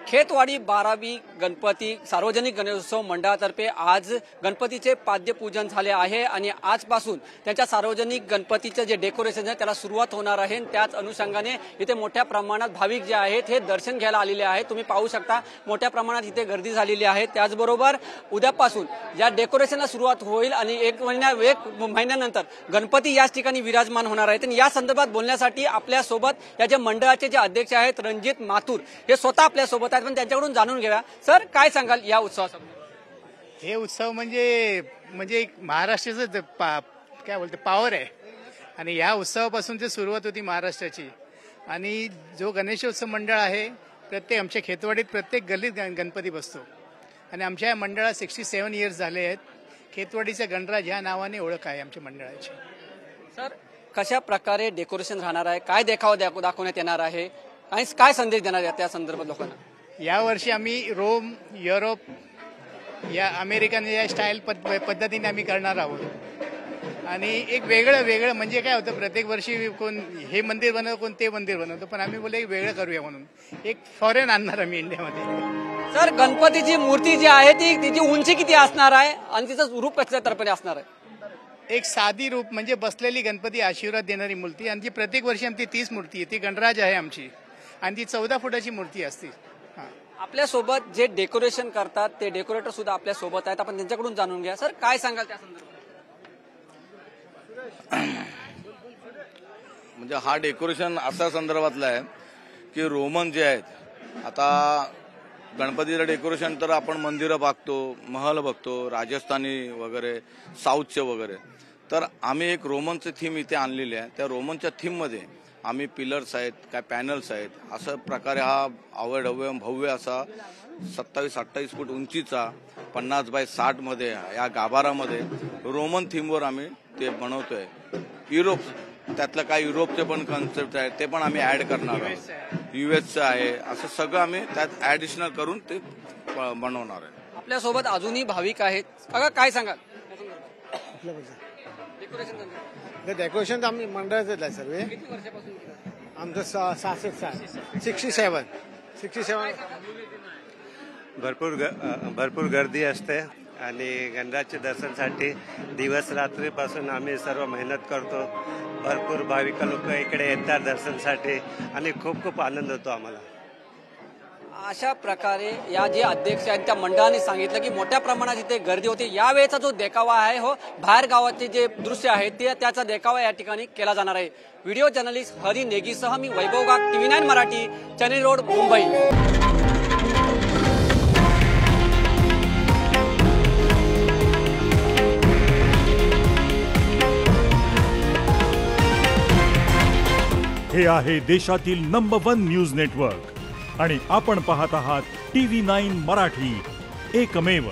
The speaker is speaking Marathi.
खेतवाडी 12वी गणपती सार्वजनिक गणेशोत्सव मंडळातर्फे आज गणपतीचे पाद्यपूजन झाले आहे आणि आजपासून त्यांच्या सार्वजनिक गणपतीचे जे डेकोरेशन आहे त्याला सुरुवात होणार आहे। त्याच अनुषंगाने इथे मोठ्या प्रमाणात भाविक जे आहेत हे दर्शन घ्यायला आलेले आहेत। तुम्ही पाहू शकता मोठ्या प्रमाणात इथे गर्दी झालेली आहे। त्याचबरोबर उद्यापासून या डेकोरेशनला सुरुवात होईल आणि एक महिन्यानंतर गणपती याच ठिकाणी विराजमान होणार आहेत। आणि या संदर्भात बोलण्यासाठी आपल्या सोबत या जे मंडळाचे जे अध्यक्ष आहेत रणजित माथुर हे स्वतः आपल्या सोबत आहेत, पण त्यांच्याकडून जाणून घेऊया। सर, काय सांगाल या उत्सवाबद्दल? हे उत्सव म्हणजे एक महाराष्ट्राचं काय बोलते पॉवर आहे आणि या उत्सवापासून जी सुरुवात होती महाराष्ट्राची। आणि जो गणेशोत्सव मंडळ आहे प्रत्येक आमच्या खेतवाडीत प्रत्येक गल्लीत गणपती बसतो आणि आमच्या या मंडळात 67 इयर्स झाले आहेत। खेतवाडीच्या गणराज ह्या नावाने ओळख आहे आमच्या मंडळाची। सर, कशा प्रकारे डेकोरेशन राहणार आहे, काय देखावा दाखवण्यात येणार आहे, काय संदेश देणार आहे त्या संदर्भात लोकांना? यावर्षी आम्ही रोम, युरोप या अमेरिकन या स्टाईल पद्धतीने आम्ही करणार आहोत। आणि एक वेगळं म्हणजे काय होतं, प्रत्येक वर्षी कोण हे मंदिर बनवतं कोण ते मंदिर बनवतं, पण आम्ही बोलले वेगळं करूया म्हणून एक फॉरेन आणणार आम्ही इंडियामध्ये। सर, गणपतीची मूर्ती जी आहे तिची उंची किती असणार आहे आणि तिचं रूप कशा तर्फे असणार आहे? एक साधी रूप म्हणजे बसलेली गणपती आशीर्वाद देणारी मूर्ती आणि ती प्रत्येक वर्षी आमची 30 मूर्ती आहे, ती गणराज आहे आमची आणि ती 14 फुटाची मूर्ती असते। आपल्या सोबत जे डेकोरेशन करतात ते डेकोरेटर सुद्धा आपल्या सोबत आहेत, आपण त्यांच्याकडून जाणून घ्या। सर, काय सांगाल त्या संदर्भात? म्हणजे हा डेकोरेशन असा संदर्भातला आहे की रोमन जे आहेत, आता गणपतीचं डेकोरेशन तर आपण मंदिरं बघतो, महल बघतो, राजस्थानी वगैरे, साऊथचे वगैरे, तर आम्ही एक रोमनचं थीम इथे आणलेली आहे। त्या रोमनच्या थीममध्ये आम्ही पिलर्स आहेत, काय पॅनल्स आहेत, असं प्रकारे हा अवयढव्य भव्य असा 27-28 फूट उंचीचा 50 बाय 60 मध्ये या गाभारामध्ये रोमन थीमवर आम्ही ते बनवतोय। युरोप त्यातलं काय युरोपचे पण कन्सेप्ट आहे ते पण आम्ही ऍड करणार आहोत, युएसचं आहे, असं सगळं आम्ही त्यात ऍडिशनल करून ते बनवणार आहे। आपल्या सोबत अजूनही भाविक आहेत, काका काय सांगाल? डेकोरेशन तर आम्ही मंडळाचंच आहे सर्व। किती वर्षापासून आमचं 67 भरपूर गर्दी असते आणि गणराजच्या दर्शनासाठी दिवस रात्रीपासून आम्ही सर्व मेहनत करतो। भरपूर भाविक लोक इकडे येतात दर्शनासाठी आणि खूप आनंद होतो आम्हाला। अशा प्रकारे या जे अध्यक्ष आहेत त्या मंडळाने सांगितलं की मोठ्या प्रमाणात इथे गर्दी होती। यावेळेचा जो देखावा आहे हो बाहेर गावाचे जे दृश्य आहे त्याचा देखावा या ठिकाणी केला जाणार आहे। व्हिडिओ जर्नलिस्ट हरी नेगीसह मी वैभव गाग, TV9 मराठी, चेन्नई रोड, मुंबई। हे आहे देशातील नंबर 1 न्यूज नेटवर्क आणि आपण पाहत आहात TV9 मराठी, एकमेव।